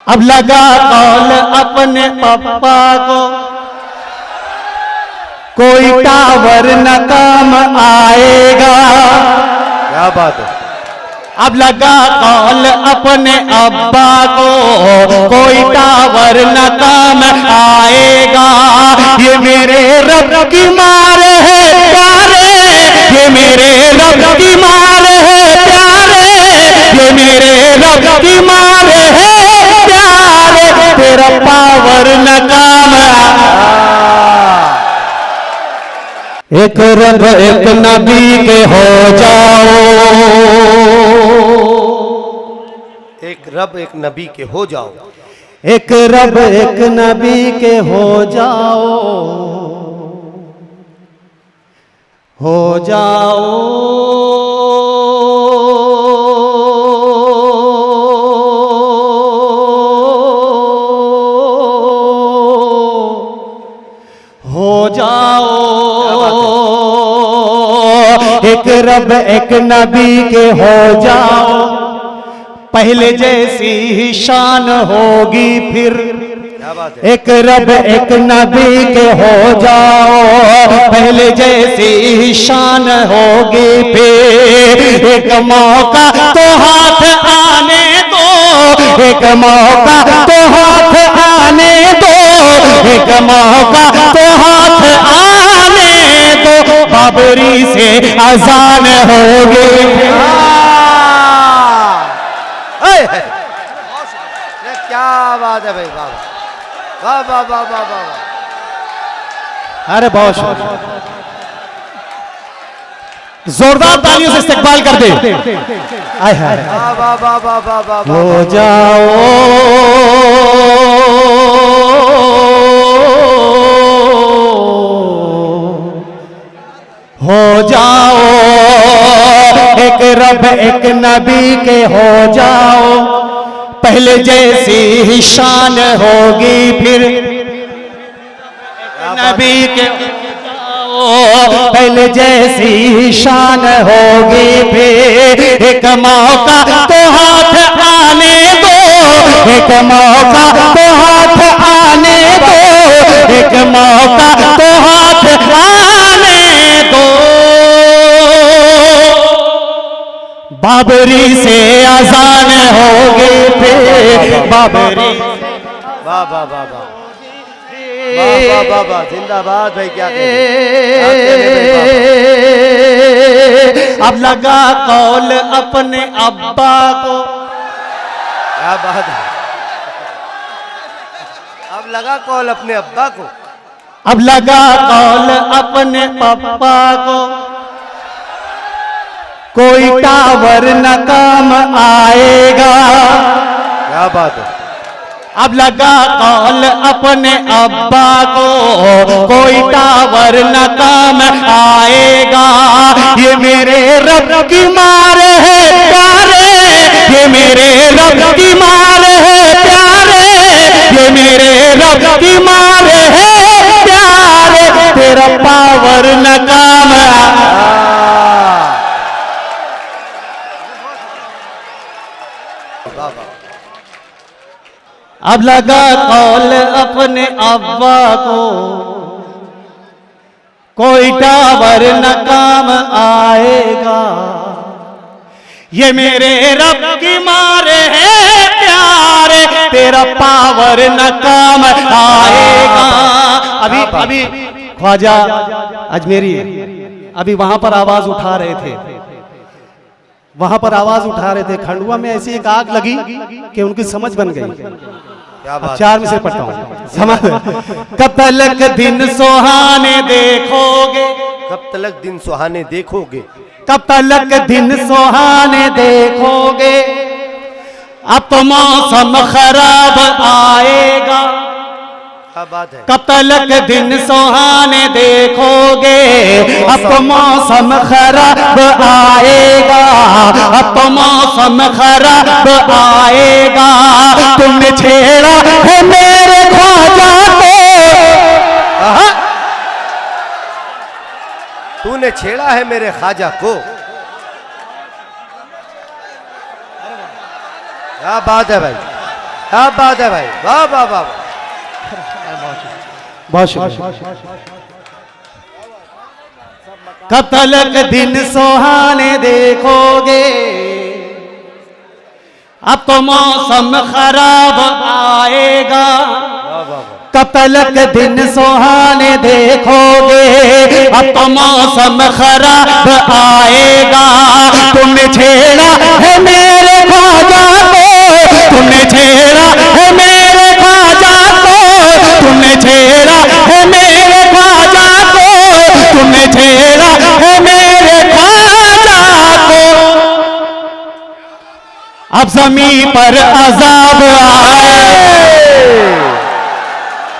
अब लगा कौल अपने पप्पा को, कोई टावर न काम आएगा। क्या बात है। अब लगा कौल अपने अब्बा को, कोई टावर न काम आएगा। ये मेरे रब की मार है प्यारे, ये मेरे रब की मार है प्यारे, ये मेरे रब की मार है प्यारे, तेरा पावर न काम एक रब एक नबी के हो जाओ, एक रब एक नबी के हो जाओ, एक रब एक नबी के हो जाओ, हो जाओ। हो जाओ एक रब एक नबी के हो जाओ, पहले जैसी ही शान होगी फिर। एक रब एक नबी के हो जाओ, पहले जैसी ही शान होगी फिर। एक मौका तो हाथ आने दो, एक मौका तो हाथ आने दो, एक मौका तो हाथ आने दो, बाबरी से अजान होगी। क्या बात है भाई, बाबा वाह वाह वाह वाह वाह। अरे बहुत जोरदार तालियों से इस्तकबाल कर दे। आय हाय वाह वाह वाह वाह वाह वाह। हो जाओ हो जाओ, एक रब एक नबी के हो जाओ, पहले जैसी ही शान होगी फिर। नबी के जाओ, पहले जैसी ही शान होगी फिर। एक मौका तो हाथ आने दो, एक मौका तो हाथ आने दो, एक मौका तो हाथ आने दो, बाबरी से अजान होगी फिर। बाबरी वाह वाह वाह वाह वाह वाह वाह, जिंदाबाद भाई। क्या अब लगा कौल अपने अब्बा को, क्या बात है। अब लगा कौल अपने अब्बा को, अब लगा कौल अपने पप्पा को, कोई टावर न काम आएगा। क्या बात है। अब लगा कौल अपने अब्बा को, कोई टावर न काम आएगा। ये मेरे रब की मार है प्यारे, ये मेरे रब की मार है प्यारे, ये मेरे रब की मार है प्यारे, तेरा पावर न काम अब लगा कौल अपने अब्बा को, कोई टावर न काम आएगा। ये मेरे रब की मार है प्यारे, तेरा पावर न काम आएगा। अभी ख्वाजा अजमेरी अभी वहां पर आवाज उठा रहे थे, वहां पर आवाज उठा रहे थे। खंडवा में ऐसी एक आग लगी कि उनकी समझ बन गई। चार में से पढ़ता हूं, समझ। कब तलक दिन सुहाने देखोगे, कब तलक दिन सुहाने देखोगे, कब तलक दिन सुहाने देखोगे, अब तो मौसम खराब आएगा। क्या बात है। कब तलक दिन सुहाने देखोगे, अब तो मौसम खराब आएगा, अब तो मौसम खराब आएगा। तुमने छेड़ा है मेरे ख्वाजा को, तूने छेड़ा है मेरे ख्वाजा को। क्या बात है भाई। क्या बात है भाई, वाह वाह वाह। बहुत शुक्रिया। कब तलक दिन सुहाने देखोगे, अब तो मौसम खराब आएगा। कब तलक दिन सुहाने देखोगे, अब तो मौसम खराब आएगा। तुमने छेड़ा है मेरे ख्वाजा को, तुमने छेड़ा है मेरे ख्वाजा को, तुमने छेड़ा है मेरे ख्वाजा को, तुमने छेड़ा है मेरे ख्वाजा को। अब ज़मीन पर अजाब आए।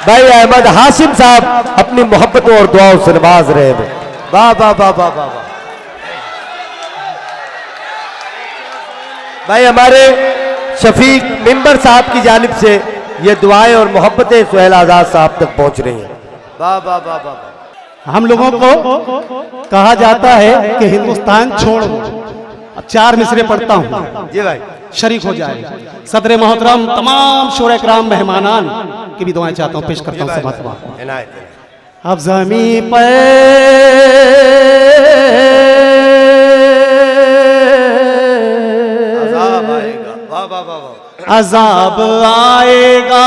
भाई अहमद हाशिम साहब अपनी मोहब्बतों और दुआओं से नवाज रहे हैं। वाह वाह वाह वाह वाह वाह। भाई हमारे शफीक मिंबर साहब की जानिब से ये दुआएं और मोहब्बतें सुहेल आजाद साहब तक पहुंच रही हैं। वाह वाह वाह वाह। हम लोगों को कहा जाता है कि हिंदुस्तान छोड़ दो। अब 4 मिसरे पढ़ता हूँ जी भाई, शरीक हो जाए। सदर मोहतरम तमाम शोरे कराम मेहमानान की भी दुआएं चाहता हूँ, पेश करता हूँ समात। अब ज़मीं पर अज़ाब आएगा, वाह वाह वाह वाह। अजाब आएगा,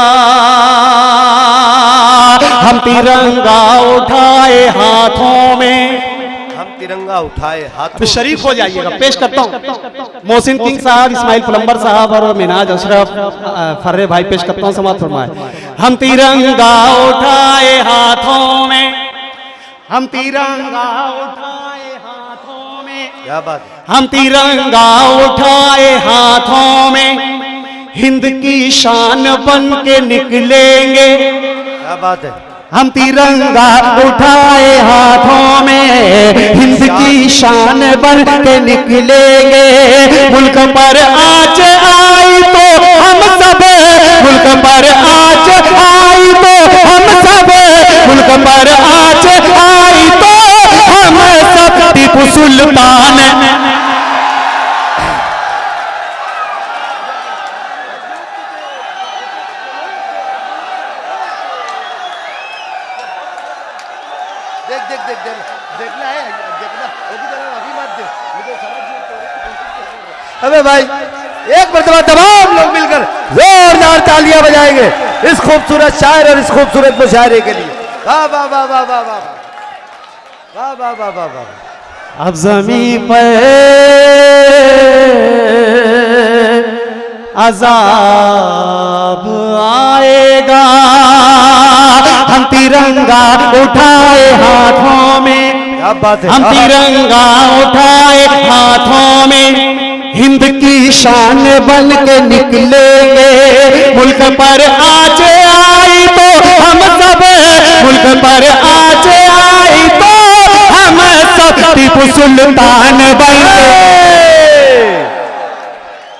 हम तिरंगा उठाए हाथों में। हम तिरंगा उठाए हाथ। शरीक हो जाइएगा, पेश करता हूँ। मोहसिन किंग साहब, इस्माइल प्लम्बर साहब और मिनाज अशरफ फर्रे भाई, पेश करता हूँ समात फरमाए। हम तिरंगा उठाए हाथों में, हम तिरंगा उठाए हाथों में, क्या बात है। हम तिरंगा उठाए हाथों में, हिंद की शान बन के निकलेंगे। क्या बात है। हम तिरंगा उठाए हाथों में, हिंद की शान बन के निकलेंगे। मुल्क पर आँच आई तो हम सब, मुल्क पर आँच आई तो हम सब, मुल्क पर आँच आई तो हम सब। टीपू सुल्तान देख देख देख देख देखना है, देखना अभी मत दे, मुझे समझ। अबे भाई एक मरतबा तमाम लोग मिलकर जोरदार तालियां बजाएंगे इस खूबसूरत शायर और इस खूबसूरत मुशायरे के लिए। वाह वाह वाह वाह वाह वाह वाह वाह वाह वाह वाह। अब ज़मीं पर अजाब आएगा, हम तिरंगा उठाए हाथों में। क्या बात है। हम तिरंगा उठाए हाथों में, हिंद की शान बन के निकलेंगे। मुल्क पर आँच आई तो हम सब, मुल्क पर आँच आई तो हम सब। टीपू सुल्तान बन के